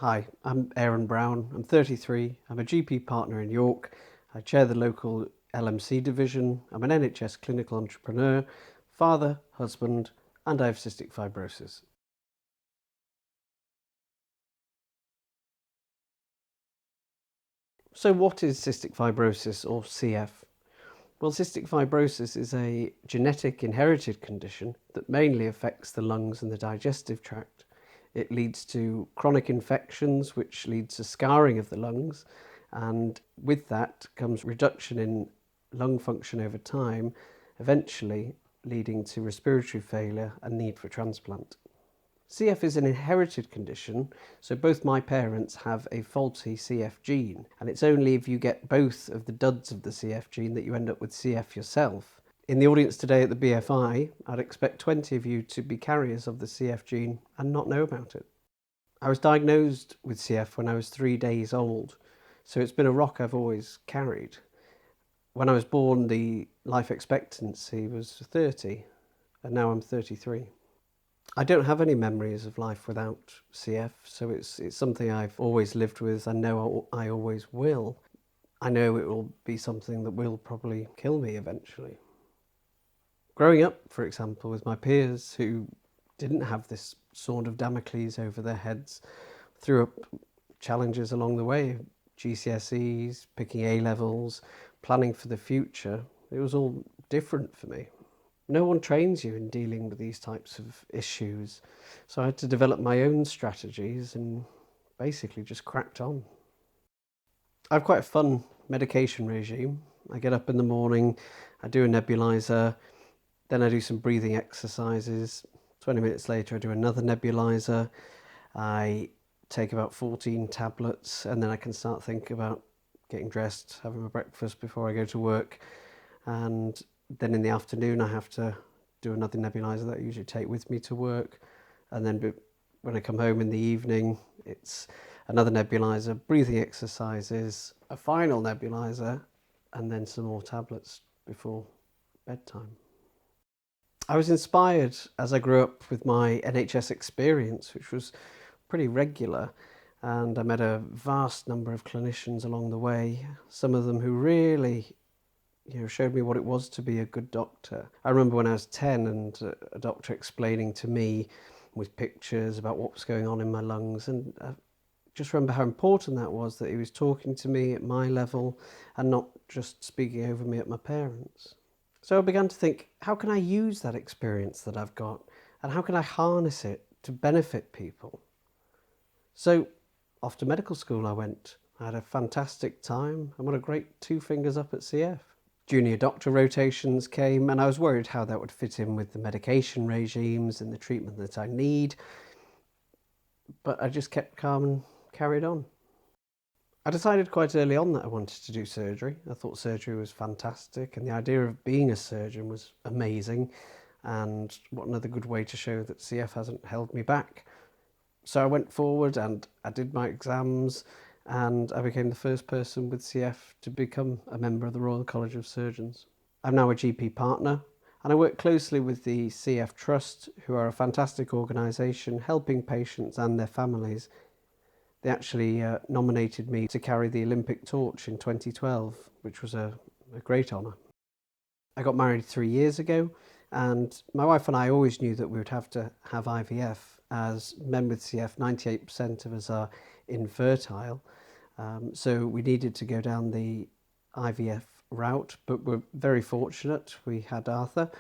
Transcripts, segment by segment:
Hi, I'm Aaron Brown. I'm 33. I'm a GP partner in York. I chair the local LMC division. I'm an NHS clinical entrepreneur, father, husband, and I have cystic fibrosis. So what is cystic fibrosis, or CF? Well, cystic fibrosis is a genetic inherited condition that mainly affects the lungs and the digestive tract. It leads to chronic infections, which leads to scarring of the lungs, and with that comes reduction in lung function over time, eventually leading to respiratory failure and need for transplant. CF is an inherited condition, so both my parents have a faulty CF gene, and it's only if you get both of the duds of the CF gene that you end up with CF yourself. In the audience today at the BFI, I'd expect 20 of you to be carriers of the CF gene and not know about it. I was diagnosed with CF when I was 3 days old, so it's been a rock I've always carried. When I was born, the life expectancy was 30, and now I'm 33. I don't have any memories of life without CF, so it's something I've always lived with and know I always will. I know it will be something that will probably kill me eventually. Growing up, for example, with my peers who didn't have this sword of Damocles over their heads, threw up challenges along the way, GCSEs, picking A-levels, planning for the future. It was all different for me. No one trains you in dealing with these types of issues, so I had to develop my own strategies and basically just cracked on. I have quite a fun medication regime. I get up in the morning, I do a nebulizer, then I do some breathing exercises. 20 minutes later I do another nebulizer. I take about 14 tablets, and then I can start thinking about getting dressed, having my breakfast before I go to work, and then in the afternoon I have to do another nebulizer that I usually take with me to work, and then when I come home in the evening it's another nebulizer, breathing exercises, a final nebulizer, and then some more tablets before bedtime. I was inspired as I grew up with my NHS experience, which was pretty regular, and I met a vast number of clinicians along the way, some of them who really showed me what it was to be a good doctor. I remember when I was 10 and a doctor explaining to me with pictures about what was going on in my lungs, and I just remember how important that was, that he was talking to me at my level and not just speaking over me at my parents. So I began to think, how can I use that experience that I've got, and how can I harness it to benefit people? So off to medical school I went. I had a fantastic time and what a great 2 fingers up at CF. Junior doctor rotations came, and I was worried how that would fit in with the medication regimes and the treatment that I need, but I just kept calm and carried on. I decided quite early on that I wanted to do surgery. I thought surgery was fantastic, and the idea of being a surgeon was amazing, and what another good way to show that CF hasn't held me back. So I went forward and I did my exams, and I became the first person with CF to become a member of the Royal College of Surgeons. I'm now a GP partner, and I work closely with the CF Trust, who are a fantastic organisation helping patients and their families. They actually nominated me to carry the Olympic torch in 2012, which was a great honour. I got married 3 years ago, and my wife and I always knew that we would have to have IVF. As men with CF, 98% of us are infertile, so we needed to go down the IVF route, but we're very fortunate. We had Arthur,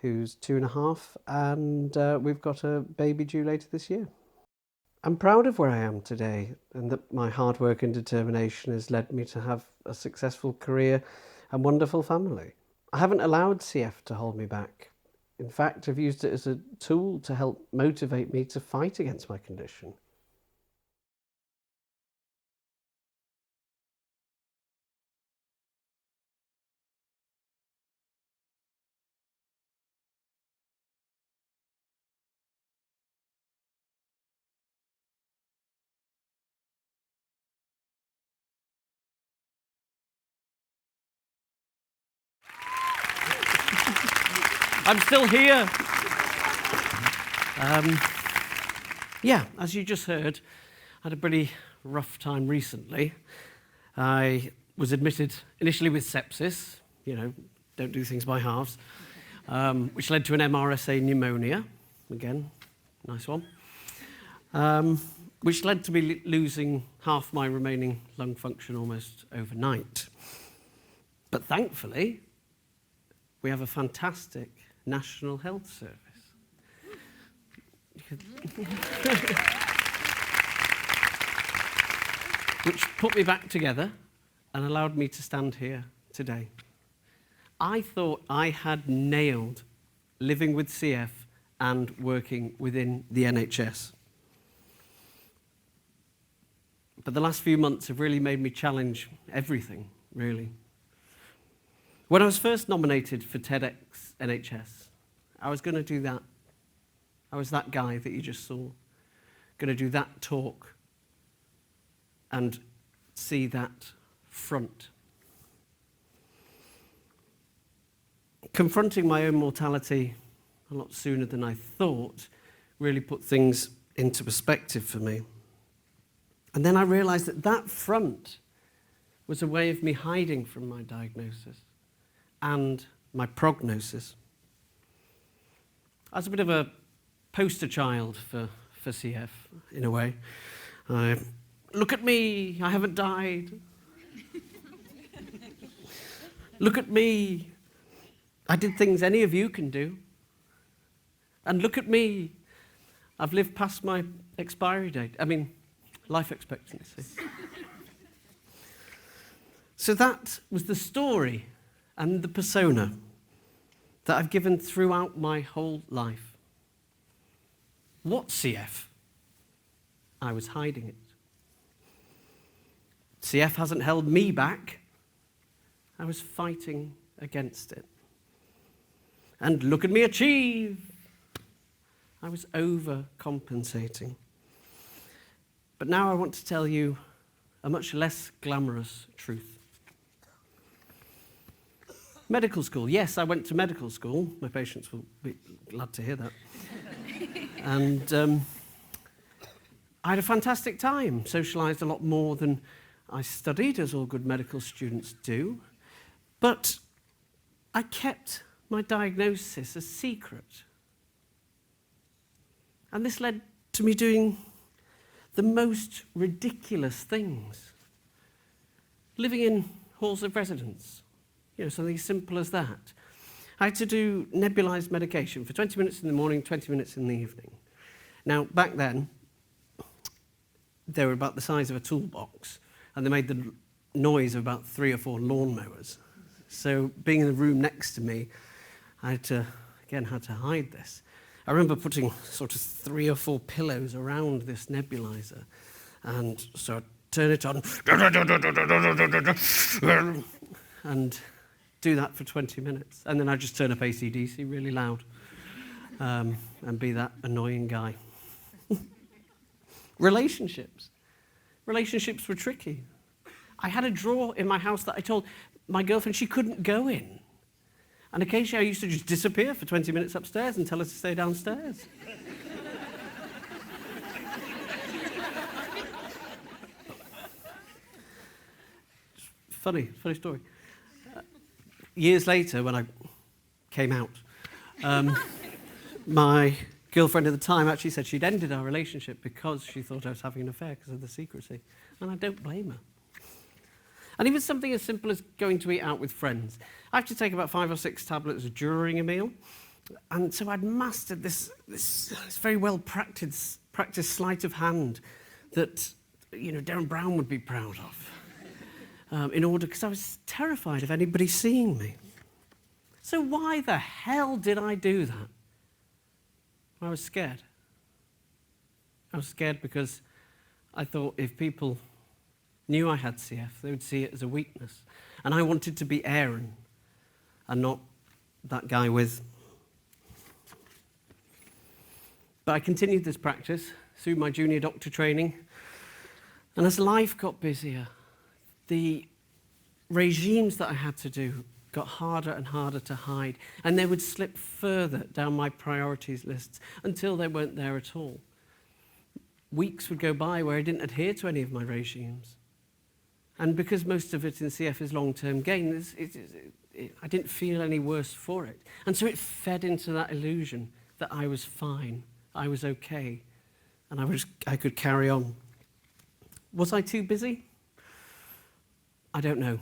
who's 2.5, and we've got a baby due later this year. I'm proud of where I am today, and that my hard work and determination has led me to have a successful career and wonderful family. I haven't allowed CF to hold me back. In fact, I've used it as a tool to help motivate me to fight against my condition. I'm still here. Yeah, as you just heard, had a pretty rough time recently. I was admitted initially with sepsis, don't do things by halves, which led to an MRSA pneumonia, again, nice one, which led to me losing half my remaining lung function almost overnight. But thankfully, we have a fantastic National Health Service. Which put me back together and allowed me to stand here today. I thought I had nailed living with CF and working within the NHS. But the last few months have really made me challenge everything, really. When I was first nominated for TEDx NHS, I was going to do that. I was that guy that you just saw, going to do that talk and see that front. Confronting my own mortality a lot sooner than I thought really put things into perspective for me. And then I realized that that front was a way of me hiding from my diagnosis and my prognosis. I was a bit of a poster child for CF, in a way. Look at me, I haven't died. Look at me, I did things any of you can do. And look at me, I've lived past my expiry date. Life expectancy. So that was the story and the persona that I've given throughout my whole life. What CF? I was hiding it. CF hasn't held me back. I was fighting against it. And look at me achieve. I was overcompensating. But now I want to tell you a much less glamorous truth. Medical school. Yes, I went to medical school. My patients will be glad to hear that. And I had a fantastic time, socialised a lot more than I studied, as all good medical students do. But I kept my diagnosis a secret. And this led to me doing the most ridiculous things. Living in halls of residence, something as simple as that. I had to do nebulized medication for 20 minutes in the morning, 20 minutes in the evening. Now, back then, they were about the size of a toolbox, and they made the noise of about 3 or 4 lawnmowers. So being in the room next to me, I had to hide this. I remember putting sort of 3 or 4 pillows around this nebulizer, and so I'd turn it on, and do that for 20 minutes. And then I'd just turn up AC/DC really loud, and be that annoying guy. Relationships. Relationships were tricky. I had a drawer in my house that I told my girlfriend she couldn't go in. And occasionally I used to just disappear for 20 minutes upstairs and tell her to stay downstairs. Funny story. Years later, when I came out, my girlfriend at the time actually said she'd ended our relationship because she thought I was having an affair because of the secrecy. And I don't blame her. And even something as simple as going to eat out with friends. I have to take about 5 or 6 tablets during a meal. And so I'd mastered this very well practiced sleight of hand that, Darren Brown would be proud of. Because I was terrified of anybody seeing me. So why the hell did I do that? I was scared. I was scared because I thought if people knew I had CF, they would see it as a weakness. And I wanted to be Aaron and not that guy with. But I continued this practice through my junior doctor training. And as life got busier, the regimes that I had to do got harder and harder to hide. And they would slip further down my priorities lists until they weren't there at all. weeks would go by where I didn't adhere to any of my regimes. And because most of it in CF is long-term gain, I didn't feel any worse for it. And so it fed into that illusion that I was fine, I was okay, and I could carry on. Was I too busy? I don't know,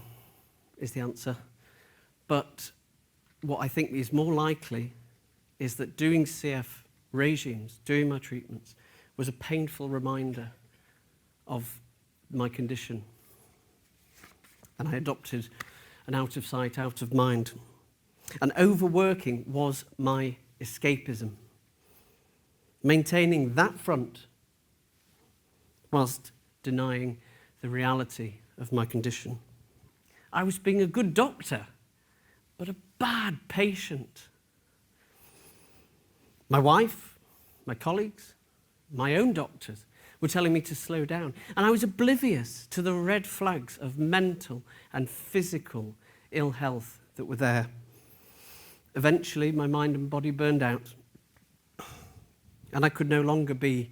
is the answer. But what I think is more likely is that doing CF regimes, doing my treatments, was a painful reminder of my condition. And I adopted an out of sight, out of mind. And overworking was my escapism. Maintaining that front whilst denying the reality of my condition. I was being a good doctor, but a bad patient. My wife, my colleagues, my own doctors were telling me to slow down. And I was oblivious to the red flags of mental and physical ill health that were there. Eventually, my mind and body burned out. And they could no longer be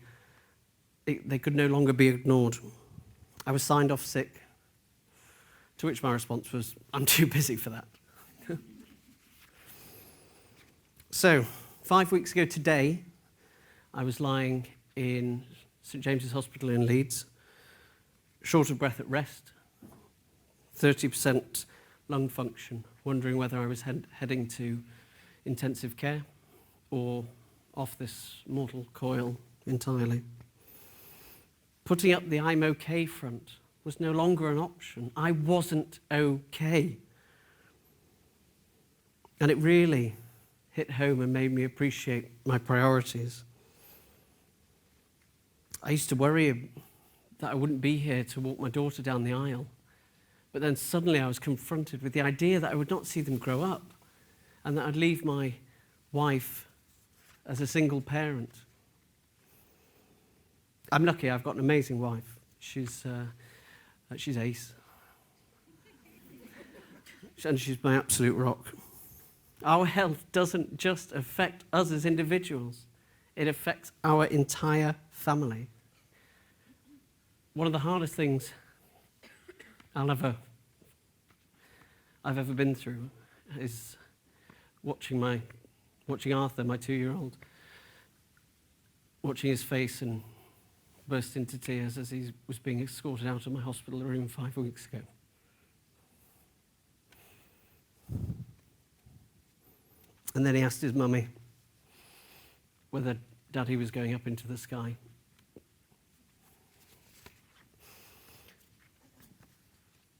ignored. I was signed off sick, to which my response was, I'm too busy for that. So, 5 weeks ago today, I was lying in St James's Hospital in Leeds, short of breath at rest, 30% lung function, wondering whether I was heading to intensive care or off this mortal coil entirely. Putting up the I'm okay front was no longer an option. I wasn't okay. And it really hit home and made me appreciate my priorities. I used to worry that I wouldn't be here to walk my daughter down the aisle. But then suddenly I was confronted with the idea that I would not see them grow up and that I'd leave my wife as a single parent. I'm lucky, I've got an amazing wife. She's ace. And she's my absolute rock. Our health doesn't just affect us as individuals. It affects our entire family. One of the hardest things I've ever been through is watching Arthur, my 2-year-old, watching his face and burst into tears as he was being escorted out of my hospital room 5 weeks ago. And then he asked his mummy whether Daddy was going up into the sky.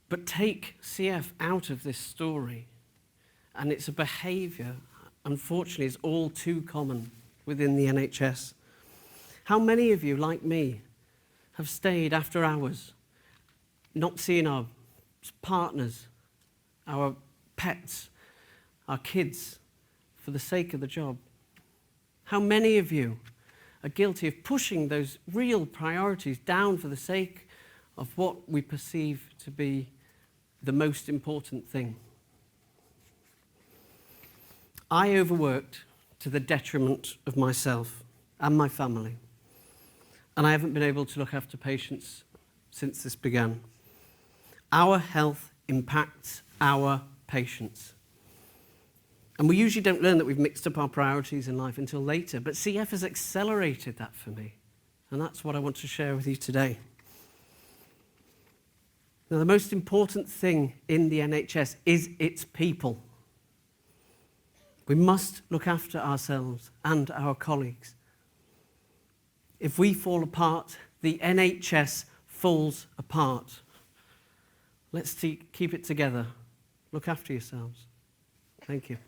But take CF out of this story, and it's a behaviour, unfortunately, is all too common within the NHS. How many of you, like me, have stayed after hours, not seeing our partners, our pets, our kids, for the sake of the job? How many of you are guilty of pushing those real priorities down for the sake of what we perceive to be the most important thing? I overworked to the detriment of myself and my family, and I haven't been able to look after patients since this began. Our health impacts our patients. And we usually don't learn that we've mixed up our priorities in life until later, but CF has accelerated that for me, and that's what I want to share with you today. Now, the most important thing in the NHS is its people. We must look after ourselves and our colleagues. If we fall apart, the NHS falls apart. Let's keep it together. Look after yourselves. Thank you.